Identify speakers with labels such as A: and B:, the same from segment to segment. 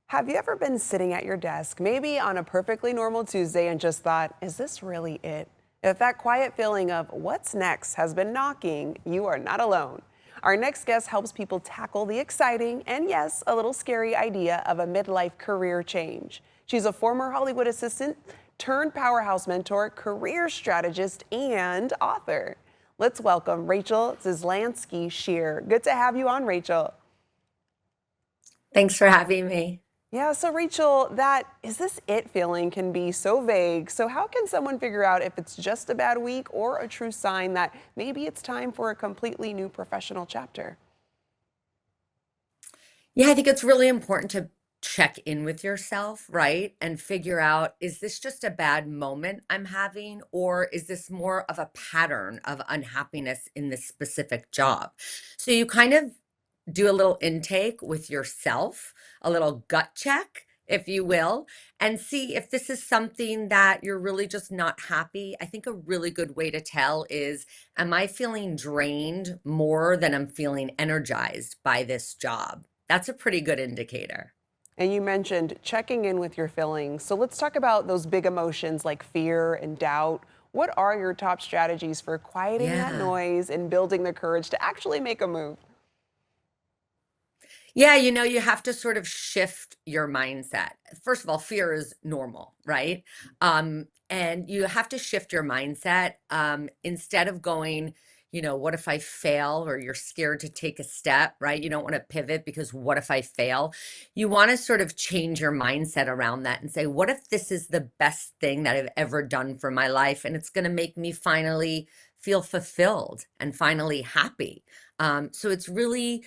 A: Have you ever been sitting at your desk, maybe on a perfectly normal Tuesday, and just thought, is this really it? If that quiet feeling of what's next has been knocking, you are not alone. Our next guest helps people tackle the exciting and, yes, a little scary idea of a midlife career change. She's a former Hollywood assistant turned powerhouse mentor, career strategist, and author. Let's welcome Rachel Zizlansky Shear. Good to have you on, Rachel.
B: Thanks for having me.
A: Yeah, so Rachel, that is this it feeling can be so vague. So, how can someone figure out if it's just a bad week or a true sign that maybe it's time for a completely new professional chapter?
B: Yeah, I think it's really important to check in with yourself, right? And figure out, is this just a bad moment I'm having, or is this more of a pattern of unhappiness in this specific job? So you kind of do a little intake with yourself, a little gut check, if you will, and see if this is something that you're really just not happy. I think a really good way to tell is, am I feeling drained more than I'm feeling energized by this job? That's a pretty good indicator.
A: And you mentioned checking in with your feelings. So, let's talk about those big emotions like fear and doubt. What are your top strategies for quieting that
B: Yeah.
A: noise and building the courage to actually make a move?
B: Yeah, you have to sort of shift your mindset. First of all, fear is normal, right? And you have to shift your mindset. Instead of going, what if I fail? Or you're scared to take a step, right? You don't want to pivot because what if I fail? You want to sort of change your mindset around that and say, what if this is the best thing that I've ever done for my life? And it's going to make me finally feel fulfilled and finally happy. So it's really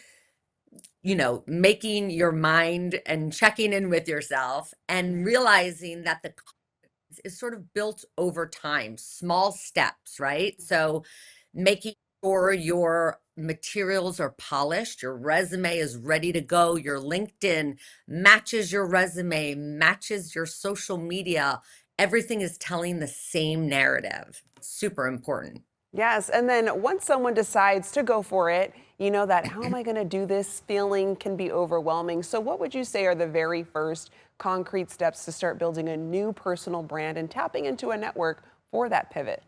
B: making your mind and checking in with yourself and
A: Yeah.
B: realizing that the confidence is sort of built over time, small steps, right? So making sure your materials are polished, your resume is ready to go, your LinkedIn matches your resume, matches your social media. Everything is telling the same narrative. Super important.
A: Yes, and then once someone decides to go for it, you know that how am I going to do this feeling can be overwhelming. So, what would you say are the very first concrete steps to start building a new personal brand and tapping into a network for that pivot?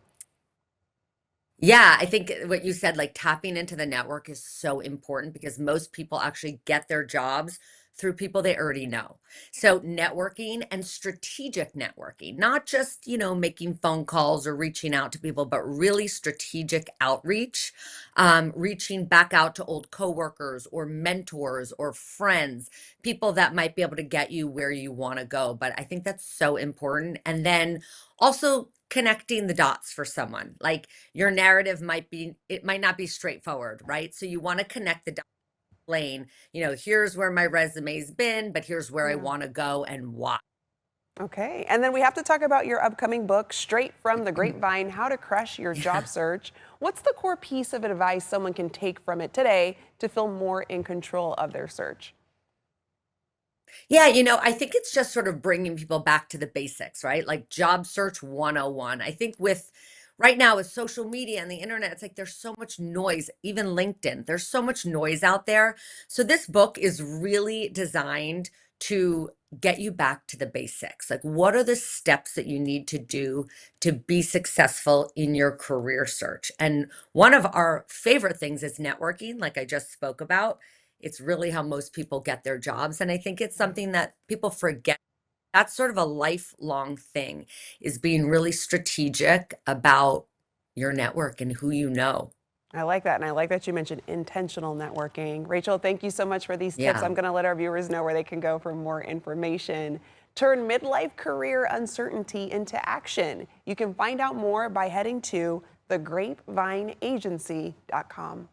B: Yeah, I think what you said, like tapping into the network is so important because most people actually get their jobs through people they already know. So networking and strategic networking, not just, making phone calls or reaching out to people, but really strategic outreach, reaching back out to old coworkers or mentors or friends, people that might be able to get you where you want to go. But I think that's so important. And then also connecting the dots for someone. Like your narrative it might not be straightforward, right? So you want to connect the dots, lane, here's where my resume's been, but here's where I
A: Yeah.
B: want to go and why.
A: Okay. And then we have to talk about your upcoming book, Straight from the Grapevine: How to Crush Your Job
B: Yeah.
A: Search. What's the core piece of advice someone can take from it today to feel more in control of their search?
B: Yeah, I think it's just sort of bringing people back to the basics, right? Like job search 101. I think with right now with social media and the internet, it's like there's so much noise, even LinkedIn, there's so much noise out there. So this book is really designed to get you back to the basics. Like, what are the steps that you need to do to be successful in your career search? And one of our favorite things is networking, like I just spoke about. It's really how most people get their jobs, and I think it's
A: Yeah.
B: something that people forget. That's sort of a lifelong thing, is being really strategic about your network and who you know.
A: I like that. And I like that you mentioned intentional networking. Rachel, thank you so much for these tips.
B: Yeah.
A: I'm going to let our viewers know where they can go for more information. Turn midlife career uncertainty into action. You can find out more by heading to thegrapevineagency.com.